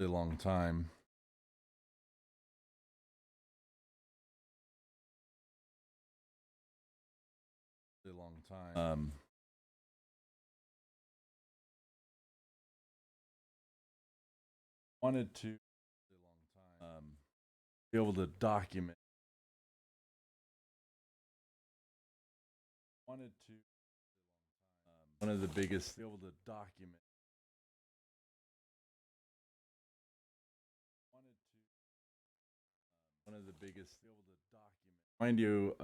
really long time. Really long time. Wanted to really long time be able to document. Wanted to one of the biggest be able to document. Wanted to one of the biggest be able to document. Mind you,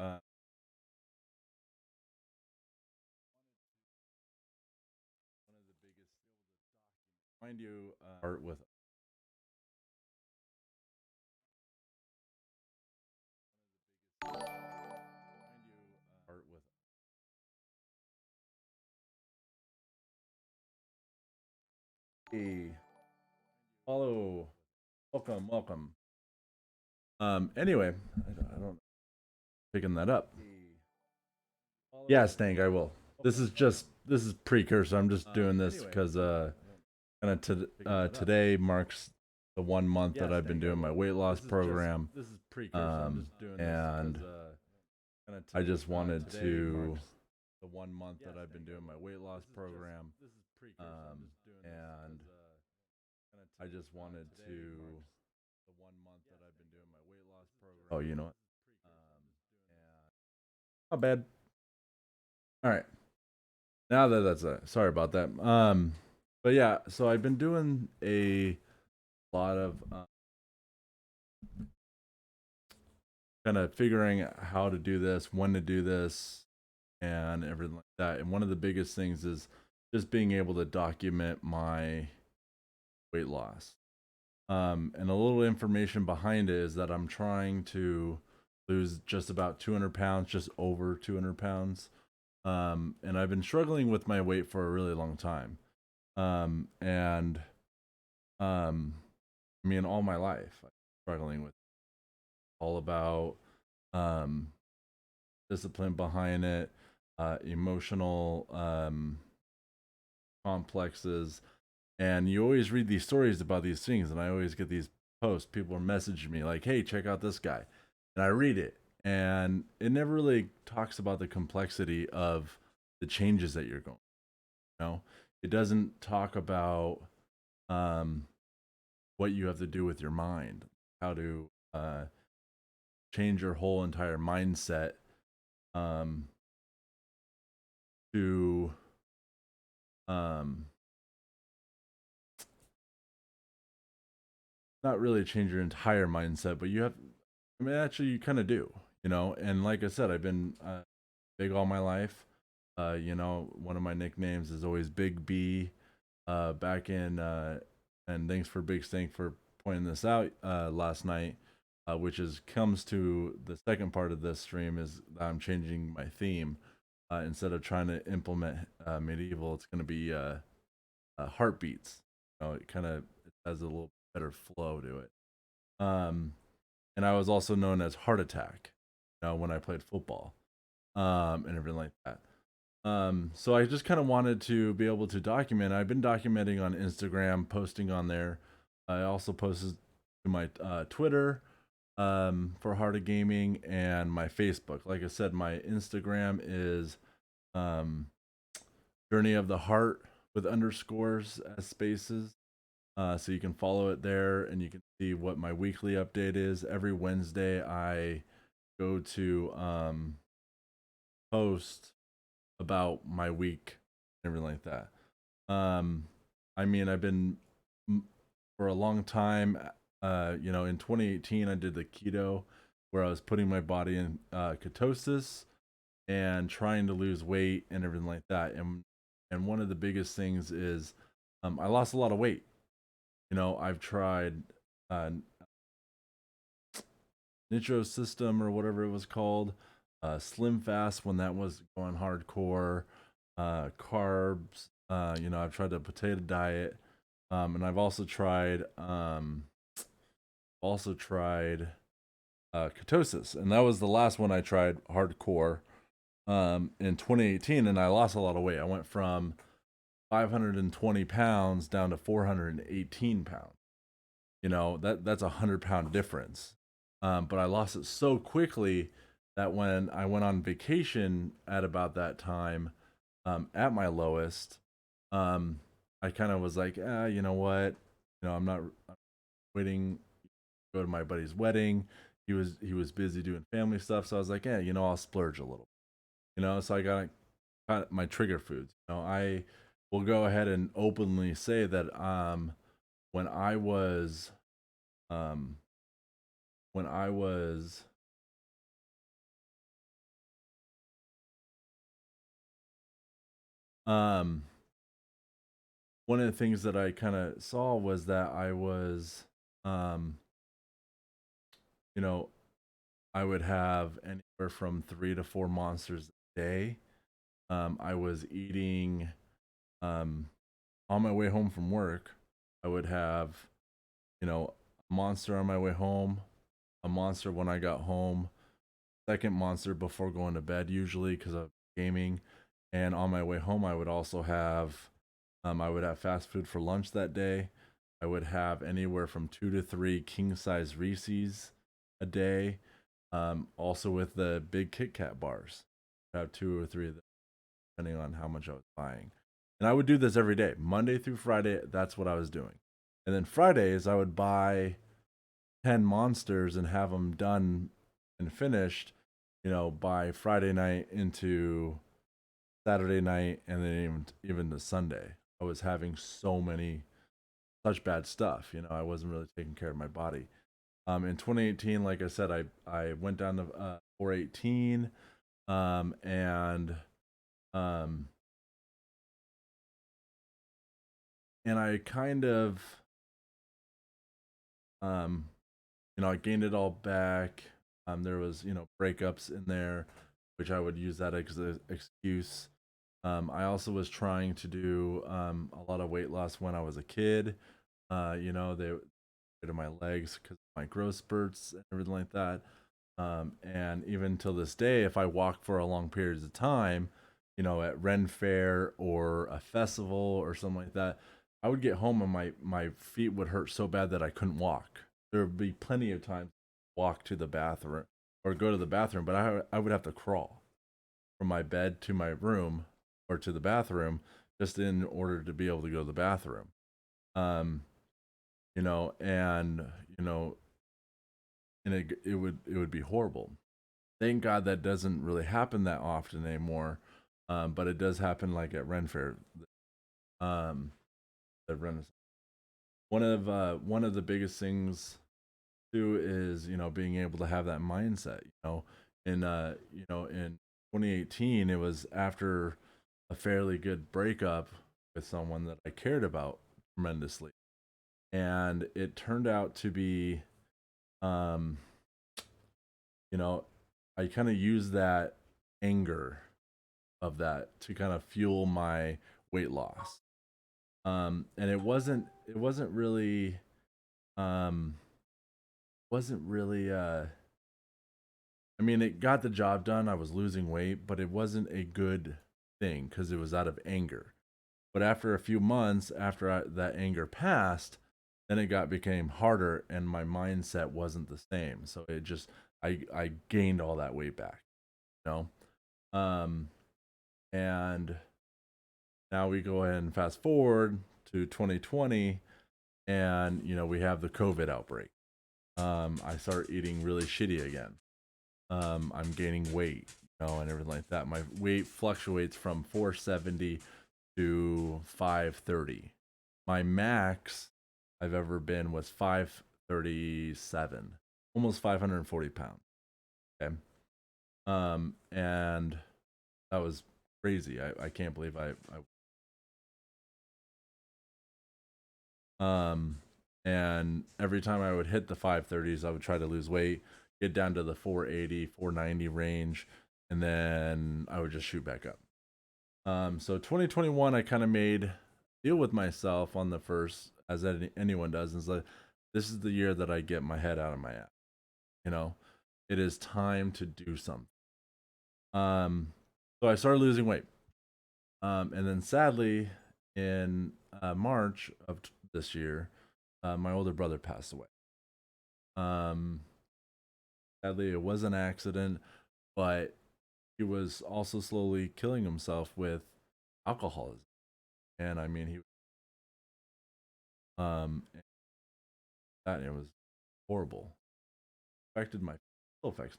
one of the biggest be able to document. Mind you, art with. Mind you, art with. Hey, follow. Welcome. Anyway, I don't picking that up. Yeah, Stank, I will. This is precursor. I'm just doing this because kind of today marks the 1 month that I've been doing my weight loss program. This is precursor. I'm just doing and I just wanted to the 1 month that I've been doing my weight loss program. And I just wanted to the 1 month that I've been doing my weight loss program. Oh, you know what? Not bad. All right. Now that that's sorry about that. But yeah, so I've been doing a lot of kind of figuring out how to do this, when to do this, and everything like that. And one of the biggest things is just being able to document my weight loss. And a little information behind it is that I'm trying to lose just about 200 pounds, just over 200 pounds. And I've been struggling with my weight for a really long time. And I mean, all my life, I'm struggling with all about um, discipline behind it, emotional complexes. And you always read these stories about these things, and I always get these posts. People are messaging me like, "Hey, check out this guy," and I read it, and it never really talks about the complexity of the changes that you're going. You know, it doesn't talk about um, what you have to do with your mind, how to change your whole entire mindset um, to um, not really change your entire mindset, but you have. I mean, actually, you kind of do, you know. And like I said, I've been big all my life. You know, one of my nicknames is always Big B. Back in and thanks for Big Stink for pointing this out last night, which is comes to the second part of this stream is that I'm changing my theme. Instead of trying to implement medieval, it's going to be heartbeats. You know, it has a little better flow to it. Um, and I was also known as Heart Attack, you know, when I played football, and everything like that. So I just kind of wanted to be able to document. I've been documenting on Instagram, posting on there. I also posted to my Twitter for Heart of Gaming and my Facebook. Like I said, my Instagram is um, Journey of the Heart with underscores as spaces. So you can follow it there and you can see what my weekly update is. Every Wednesday, I go to post about my week and everything like that. Um, I mean, I've been for a long time. You know, in 2018, I did the keto, where I was putting my body in ketosis and trying to lose weight and everything like that. And one of the biggest things is I lost a lot of weight. You know, I've tried uh, Nitro System or whatever it was called, Slim Fast when that was going hardcore, carbs. You know, I've tried the potato diet, and I've also tried ketosis, and that was the last one I tried hardcore in 2018, and I lost a lot of weight. I went from 520 pounds down to 418 pounds. that's 100 pound difference. But I lost it so quickly that when I went on vacation at about that time, at my lowest, um, I kind of was like, you know what, I'm not waiting to go to my buddy's wedding. He was busy doing family stuff, so I was like, yeah, I'll splurge a little. So I got my trigger foods. I will go ahead and openly say that when I was um when I was um one of the things that I kind of saw was that I was um you know I would have anywhere from 3 to 4 monsters a day. I was eating um on my way home from work. I would have a monster on my way home, a monster when I got home, second monster before going to bed, usually because of gaming. And on my way home, I would have fast food for lunch that day. I would have anywhere from 2 to 3 king size Reese's a day. Also with the big Kit Kat bars, I'd have 2 or 3 of them, depending on how much I was buying. And I would do this every day, Monday through Friday. That's what I was doing. And then Fridays, I would buy 10 monsters and have them done and finished, by Friday night into Saturday night, and then even the Sunday. I was having such bad stuff. I wasn't really taking care of my body. In 2018, like I said, I went down to 418, and um, I kind of um, I gained it all back. There was breakups in there, which I would use that as an excuse. I also was trying to do a lot of weight loss when I was a kid. They rid of my legs because of my growth spurts and everything like that. And even till this day, if I walk for a long periods of time, at Ren Fair or a festival or something like that, I would get home and my feet would hurt so bad that I couldn't walk. There would be plenty of times to walk to the bathroom or go to the bathroom, but I would have to crawl from my bed to my room or to the bathroom just in order to be able to go to the bathroom. Um, and it would be horrible. Thank God that doesn't really happen that often anymore. But it does happen like at Ren Fair. Um, at Ren, one of the biggest things too is being able to have that mindset. In 2018, it was after a fairly good breakup with someone that I cared about tremendously, and it turned out to be um you know I kind of used that anger of that to kind of fuel my weight loss. And it wasn't really um wasn't really I mean, it got the job done. I was losing weight, but it wasn't a good thing because it was out of anger. But after a few months, after that anger passed, then it became harder, and my mindset wasn't the same. So it just I gained all that weight back, you um, and now we go ahead and fast forward to 2020, and we have the COVID outbreak. I start eating really shitty again. I'm gaining weight, and everything like that. My weight fluctuates from 470 to 530. My max I've ever been was 537, almost 540 pounds. Okay. And that was crazy. I can't believe and every time I would hit the 530s, I would try to lose weight, get down to the 480, 490 range, and then I would just shoot back up. So 2021, I kind of made deal with myself on the first, as anyone does, and it's like, this is the year that I get my head out of my ass. You know, it is time to do something. So I started losing weight. And then sadly, in March of this year, my older brother passed away. Um, Sadly, it was an accident, but he was also slowly killing himself with alcoholism. And I mean, he and that it was horrible. Affected my still affects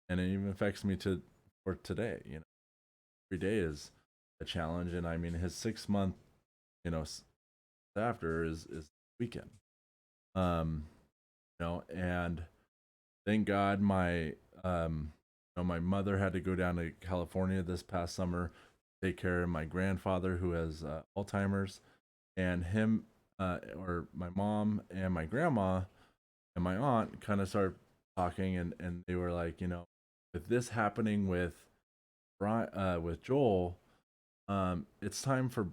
and it even affects me to for today. You know, every day is a challenge, and I mean, his 6 month, you know, after is weekend. Um, and thank God my mother had to go down to California this past summer to take care of my grandfather who has Alzheimer's, and him or my mom and my grandma and my aunt kind of started talking, and they were like, with this happening with Brian, with Joel, it's time for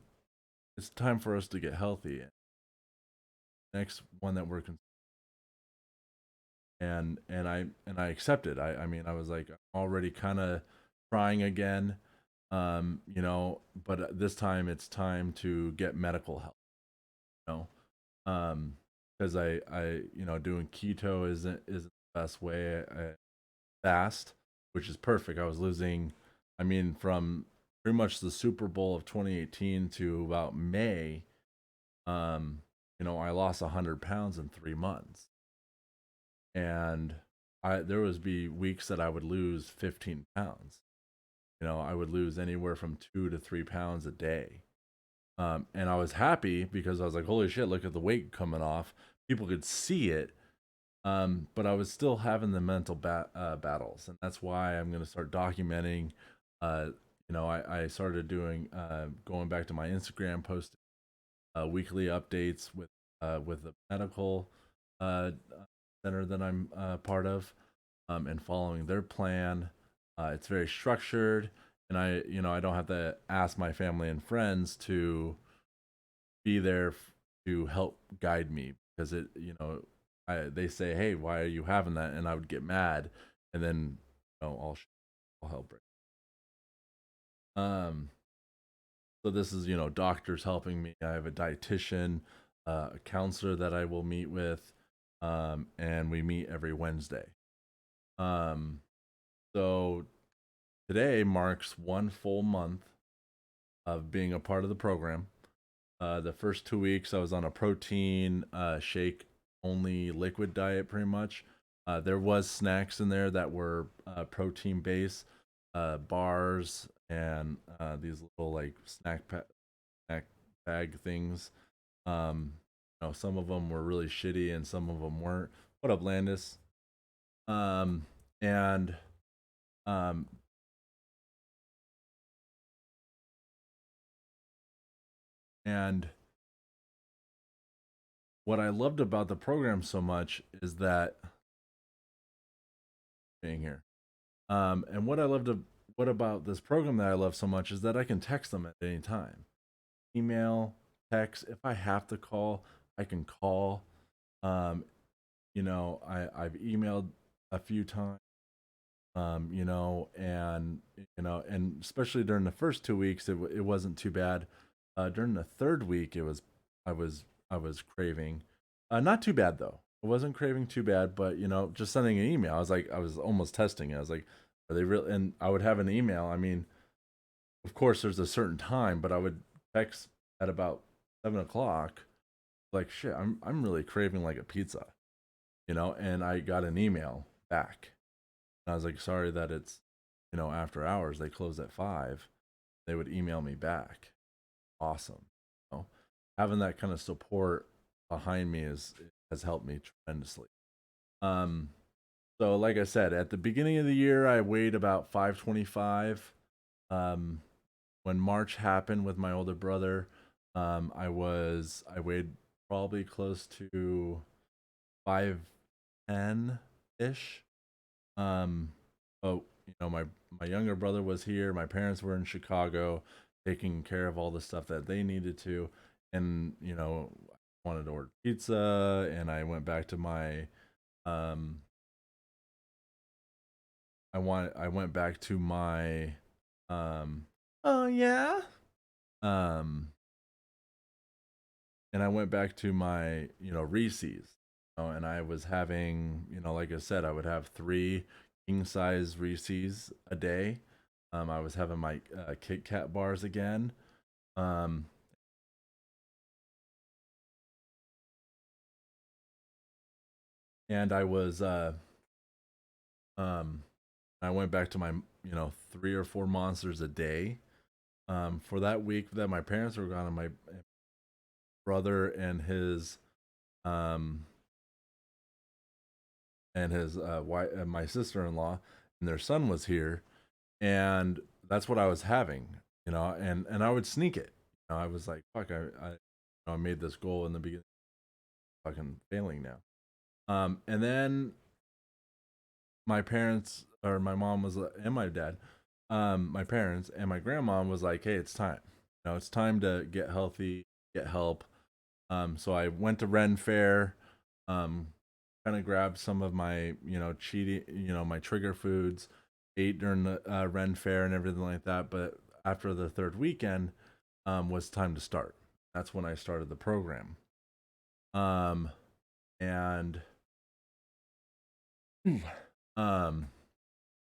us to get healthy. Next one that we're and I accepted. I mean, I was like, I'm already kind of trying again, but this time it's time to get medical help. You because doing keto isn't the best way. Fast, which is perfect. I was losing, I mean, from pretty much the Super Bowl of 2018 to about May. I lost 100 pounds in 3 months, and there was be weeks that I would lose 15 pounds. I would lose anywhere from 2 to 3 pounds a day. And I was happy because I was like, holy shit, look at the weight coming off. People could see it. But I was still having the mental battles. And that's why I'm going to start documenting. I started going back to my Instagram, posting weekly updates with the medical uh, center that I'm part of, and following their plan. It's very structured, and I don't have to ask my family and friends to be there to help guide me because they say, hey, why are you having that? And I would get mad, and then I'll help break. Um, so this is doctors helping me. I have a dietitian, a counselor that I will meet with, and we meet every Wednesday. Um, so today marks 1 full month of being a part of the program. The first 2 weeks, I was on a protein shake only liquid diet, pretty much. There was snacks in there that were protein based, bars and these little like snack bag things. Some of them were really shitty and some of them weren't. What up, Landis? Um, and um, and what I loved about the program so much is that being here. And what about this program that I love so much is that I can text them at any time. Email, text. If I have to call, I can call. Um, I've emailed a few times. And especially during the first 2 weeks, it wasn't too bad. During the third week, I was I was craving, not too bad though. I wasn't craving too bad, but just sending an email, I was almost testing it. I was like, are they real? And I would have an email. I mean, of course, there's a certain time, but I would text at about 7 o'clock, like shit, I'm really craving like a pizza, and I got an email back. And I was like, sorry that it's, after hours. They close at 5. They would email me back. Awesome. Having that kind of support behind me has helped me tremendously. Um, so like I said, at the beginning of the year, I weighed about 525. Um, when March happened with my older brother, I weighed probably close to 510 ish. But my younger brother was here. My parents were in Chicago, taking care of all the stuff that they needed to, and I wanted to order pizza, and I went back to my um. I went back to my um. Oh yeah. Um. and I went back to my, Reese's. And I was having, like I said, I would have 3 king size Reese's a day. I was having my Kit Kat bars again. Um, and um, I went back to my, 3 or 4 monsters a day. For that week that my parents were gone, and my brother um, and his wife, my sister-in-law, and their son was here, and that's what I was having, and I would sneak it. I was like, fuck, I made this goal in the beginning, fucking failing now. And then my parents, or my mom was, and my dad, my parents and my grandma was like, hey, it's time. It's time to get healthy, get help. So I went to Ren Fair, um, kind of grabbed some of my, cheating, my trigger foods, ate during the Ren Fair and everything like that. But after the third weekend, was time to start. That's when I started the program. Um, and um,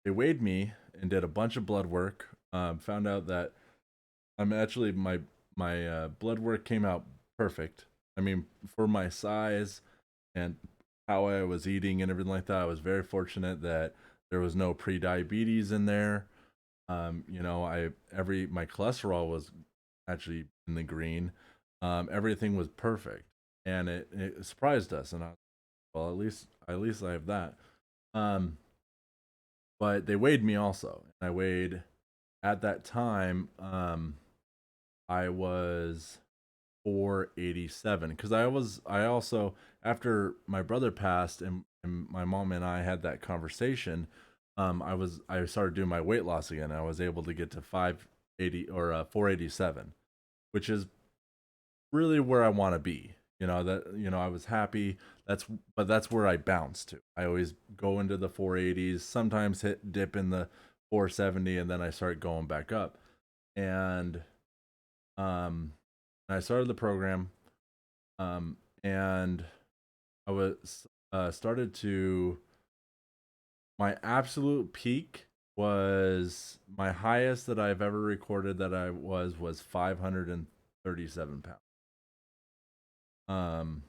they weighed me and did a bunch of blood work. Found out that I'm actually my blood work came out perfect. I mean, for my size and how I was eating and everything like that, I was very fortunate that there was no pre-diabetes in there. I every my cholesterol was actually in the green. Everything was perfect, and it surprised us. And well, at least I have that. Um, but they weighed me also, and I weighed at that time. I was 487 because I also, after my brother passed and my mom and I had that conversation, I started doing my weight loss again. I was able to get to 580 or 487, which is really where I want to be. I was happy. That's where I bounce to. I always go into the 480s, sometimes hit dip in the 470, and then I start going back up. And um I started the program, and I was started to my absolute peak was my highest that I've ever recorded that I was 537 pounds. Um,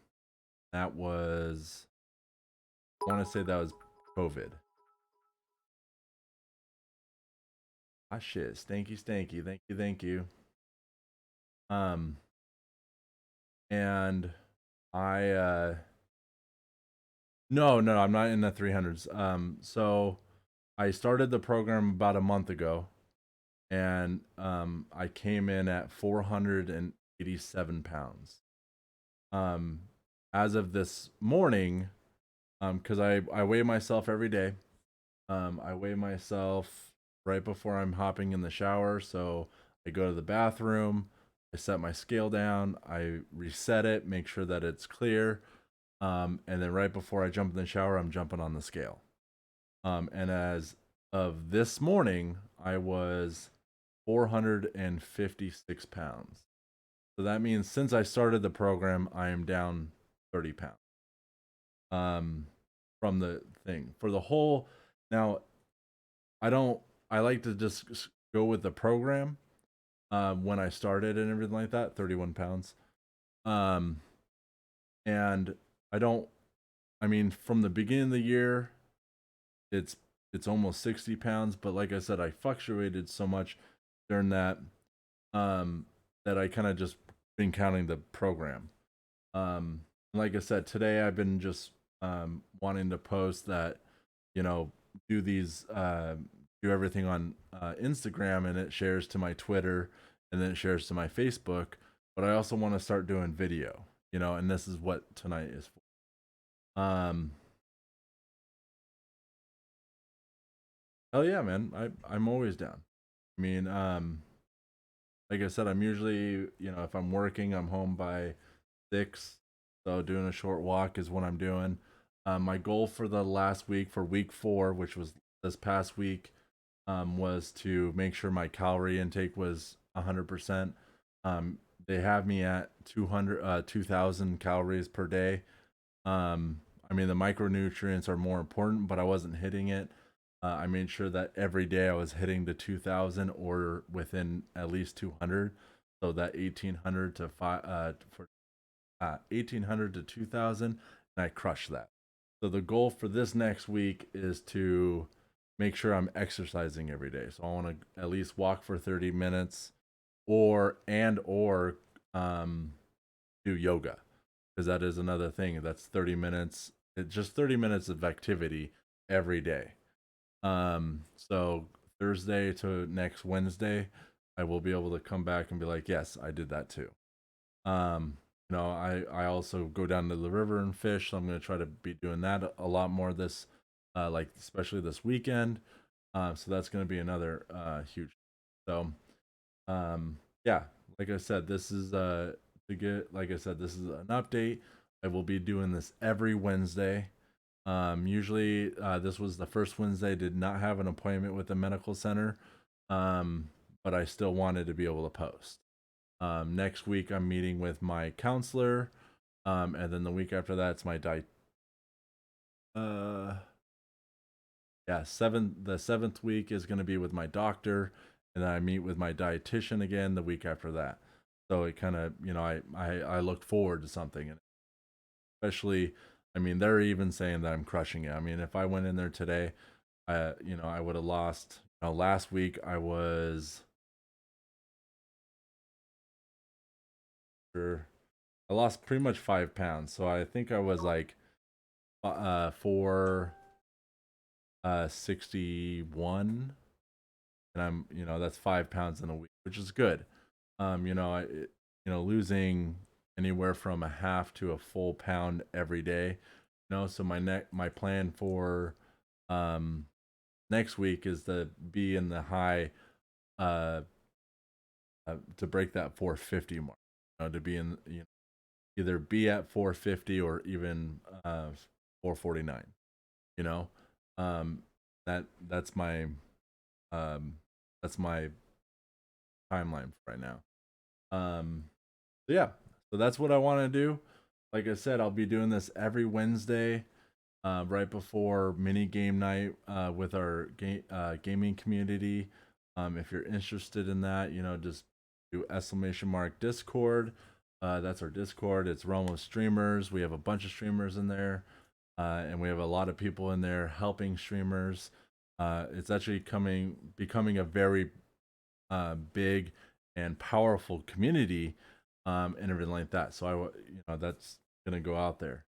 that was, I want to say that was COVID. Ah shit, stanky stanky. Thank you, thank you. Um, and I no, no, I'm not in the 300s. So I started the program about a month ago, and I came in at 487 pounds. Um, as of this morning, because I weigh myself every day. I weigh myself right before I'm hopping in the shower. So I go to the bathroom, I set my scale down, I reset it, make sure that it's clear. And then right before I jump in the shower, I'm jumping on the scale. And as of this morning, I was 456 pounds. So that means since I started the program, I am down 30 pounds. Um, from the thing for the whole. Now, I don't. I like to just go with the program. When I started and everything like that, 31 pounds. Um, and I don't. I mean, from the beginning of the year, it's it's almost 60 pounds. But like I said, I fluctuated so much during that, um, that I kind of just been counting the program. Like I said, today I've been just wanting to post that, you know, do these do everything on Instagram, and it shares to my Twitter, and then it shares to my Facebook. But I also want to start doing video, and this is what tonight is for. Hell yeah, man. I'm always down. I mean, like I said, I'm usually, if I'm working, I'm home by 6. So doing a short walk is what I'm doing. My goal for the last week, for week 4, which was this past week, was to make sure my calorie intake was 100%. they have me at 2,000 calories per day. I mean, the micronutrients are more important, but I wasn't hitting it. I made sure that every day I was hitting the 2,000 or within at least 200. So that 1,800 to 1,800 to 2,000, and I crushed that. So the goal for this next week is to make sure I'm exercising every day. So I want to at least walk for 30 minutes, or um, do yoga, because that is another thing. That's 30 minutes. It's just 30 minutes of activity every day. So Thursday to next Wednesday, I will be able to come back and be like, yes, I did that too. Um, I also go down to the river and fish, so I'm going to try to be doing that a lot more this, like especially this weekend. So that's going to be another huge. So, yeah, like I said, this is like I said, this is an update. I will be doing this every Wednesday. Usually, this was the first Wednesday. I did not have an appointment with the medical center, um, but I still wanted to be able to post. Next week, I'm meeting with my counselor, and then the week after that, it's my diet. Uh, yeah, the seventh week is going to be with my doctor, and then I meet with my dietitian again the week after that. So it kind of, I look forward to something, and especially, I mean, they're even saying that I'm crushing it. I mean, if I went in there today, I would have lost. Last week I was sure I lost pretty much 5 pounds, so I think I was like 461, and I'm that's 5 pounds in a week, which is good. Losing anywhere from a half to a full pound every day. So my plan for um next week is to be in the high, uh, to break that 450 mark. To be in, either be at 450 or even 449. You know, um, that's my um, that's my timeline for right now. So yeah, so that's what I want to do. Like I said, I'll be doing this every Wednesday, right before mini game night with our gaming community. If you're interested in that, just do !Discord. That's our Discord. It's Realm of Streamers. We have a bunch of streamers in there, and we have a lot of people in there helping streamers. It's actually becoming a very big and powerful community, and everything like that. So that's gonna go out there.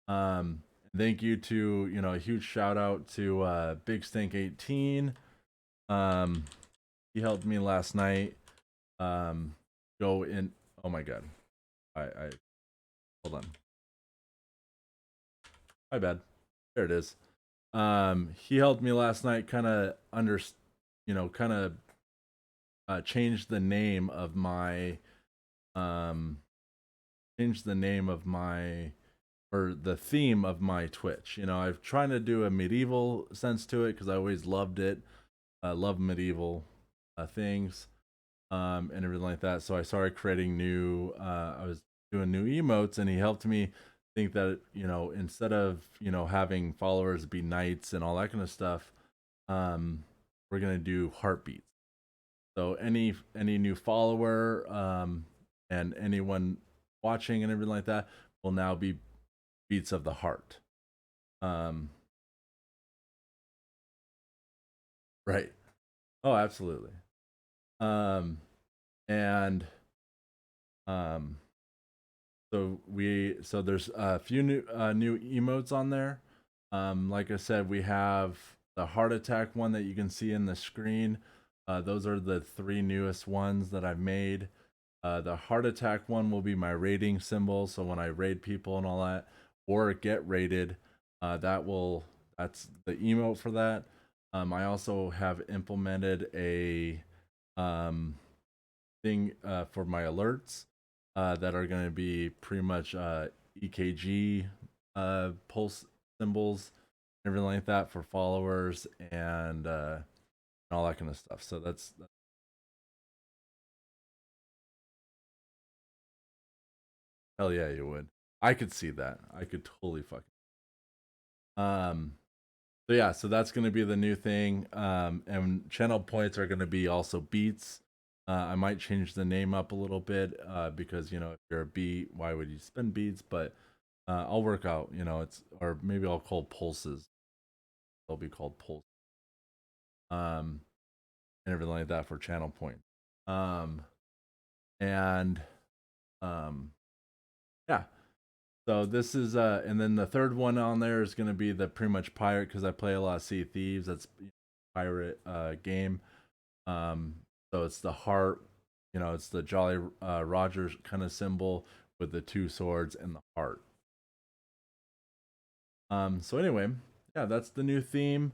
Um, Thank you to a huge shout out to Big Stink 18. Um, he helped me last night. Go in. Oh my god. I hold on. My bad. There it is. He helped me last night. Kind of kind of change the name of my um change the name of my or the theme of my Twitch. I've trying to do a medieval sense to it because I always loved it. I love medieval things, and everything like that. So I started creating new. I was doing new emotes, and he helped me think that instead of having followers be knights and all that kind of stuff, we're gonna do heartbeats. So any new follower, and anyone watching and everything like that will now be beats of the heart. Um, right. Oh, absolutely. Um, and um, so there's a few new emotes on there. Like I said, we have the heart attack one that you can see in the screen. Those are the three newest ones that I've made. The heart attack one will be my rating symbol. So when I raid people and all that, or get rated, that's the emote for that. I also have implemented a um, thing for my alerts that are going to be pretty much EKG pulse symbols, everything like that for followers, and all that kind of stuff. So that's Hell yeah, you would. I could see that. I could totally fucking. Um. So yeah, so that's gonna be the new thing. And channel points are gonna be also beats. I might change the name up a little bit, because if you're a beat, why would you spend beats? But I'll work out. It's or maybe I'll call pulses. They'll be called pulse. Um, and everything like that for channel points. Um, and um, yeah. So this is and then the third one on there is gonna be the pretty much pirate because I play a lot of Sea of Thieves. That's pirate game. Um, so it's the heart, it's the Jolly Roger kind of symbol with the two swords and the heart. So anyway, yeah, that's the new theme.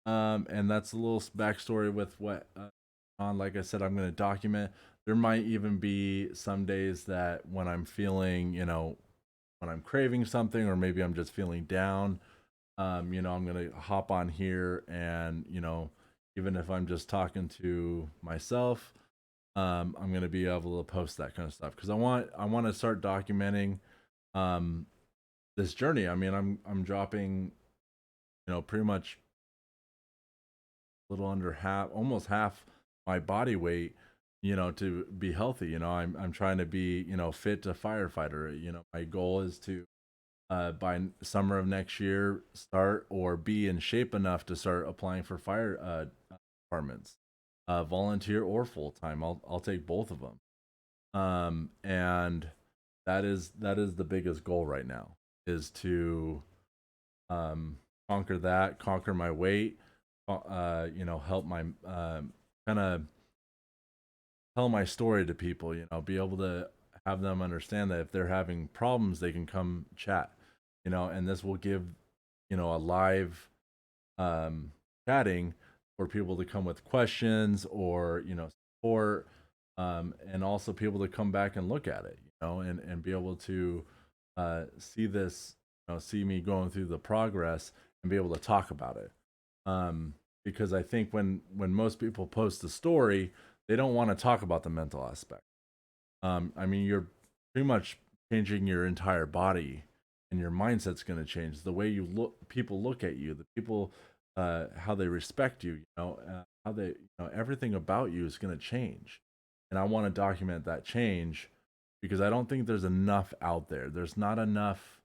And that's a little backstory with what on. Like I said, I'm going to document. There might even be some days that when I'm feeling, when I'm craving something, or maybe I'm just feeling down, I'm going to hop on here and, even if I'm just talking to myself, I'm going to be able to post that kind of stuff because I want to start documenting um, this journey. I mean, I'm dropping, pretty much a little under half, almost half my body weight, to be healthy. I'm trying to be, fit to firefighter. My goal is to by summer of next year start or be in shape enough to start applying for fire departments, volunteer or full time. I'll take both of them. And that is the biggest goal right now is to um conquer my weight, help my kind of tell my story to people, be able to have them understand that if they're having problems they can come chat, and this will give, a live um chatting for people to come with questions or, support, and also people to come back and look at it, and be able to see this, see me going through the progress and be able to talk about it. Um, because I think when most people post a story, they don't want to talk about the mental aspect. I mean, you're pretty much changing your entire body, and your mindset's going to change. The way you look, people look at you, the people, how they respect you, how they, everything about you is going to change. And I want to document that change because I don't think there's enough out there. There's not enough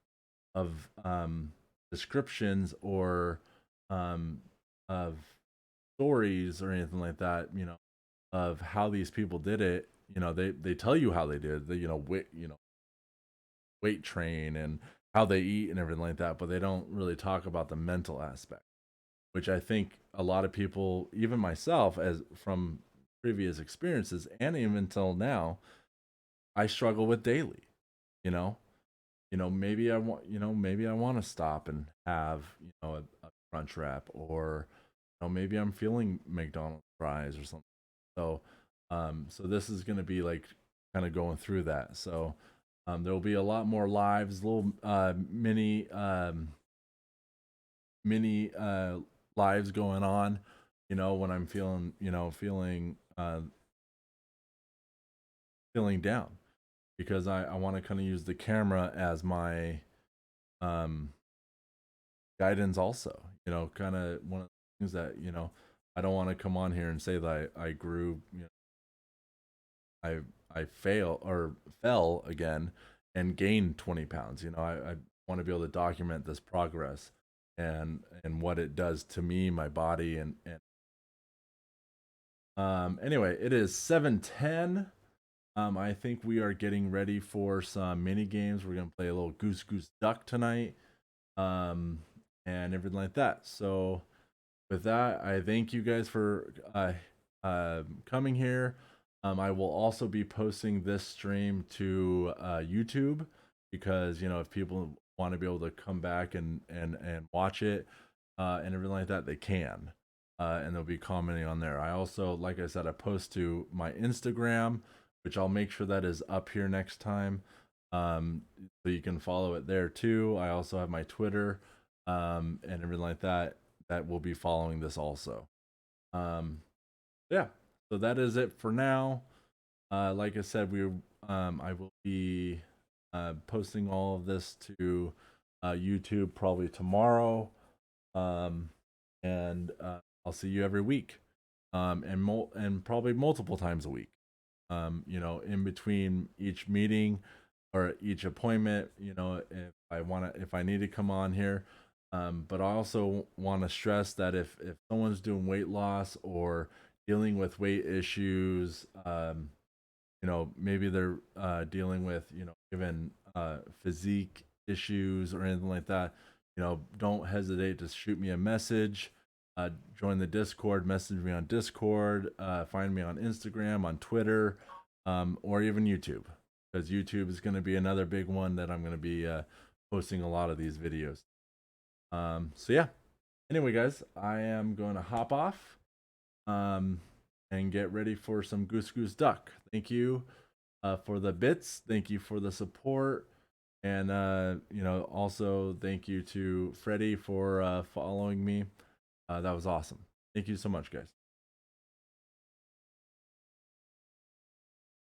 of descriptions or um, of stories or anything like that, of how these people did it. They tell you how they did the, weight train and how they eat and everything like that, but they don't really talk about the mental aspect, which I think a lot of people, even myself, as from previous experiences and even until now, I struggle with daily. You know, maybe I want to stop and have, a crunch wrap, or maybe I'm feeling McDonald's fries or something. So, so this is going to be like kind of going through that. So, there will be a lot more lives, little mini lives going on. When I'm feeling, feeling down, because I want to kind of use the camera as my um guidance also. Kind of one of the things that, I don't want to come on here and say that I grew, I I fail or fell again and gained 20 pounds. I want to be able to document this progress and what it does to me, my body, and anyway, it is 7:10. I think we are getting ready for some mini games. We're gonna play a little Goose Goose Duck tonight, um, and everything like that. So with that, I thank you guys for coming here. I will also be posting this stream to YouTube because, if people want to be able to come back and watch it and everything like that, they can. And they'll be commenting on there. I also, like I said, I post to my Instagram, which I'll make sure that is up here next time. So you can follow it there too. I also have my Twitter and everything like that will be following this also. Um, yeah, so that is it for now. Like I said, I will be Posting all of this to YouTube probably tomorrow. Um, and I'll see you every week, and probably multiple times a week. In between each meeting or each appointment, if I need to come on here. But I also want to stress that if someone's doing weight loss or dealing with weight issues, maybe they're dealing with, even physique issues or anything like that, don't hesitate to shoot me a message. Join the Discord, message me on Discord, find me on Instagram, on Twitter, or even YouTube, because YouTube is going to be another big one that I'm going to be posting a lot of these videos. So yeah. Anyway, guys, I am going to hop off and get ready for some Goose Goose Duck. Thank you for the bits. Thank you for the support. And, also thank you to Freddie for following me. That was awesome. Thank you so much, guys.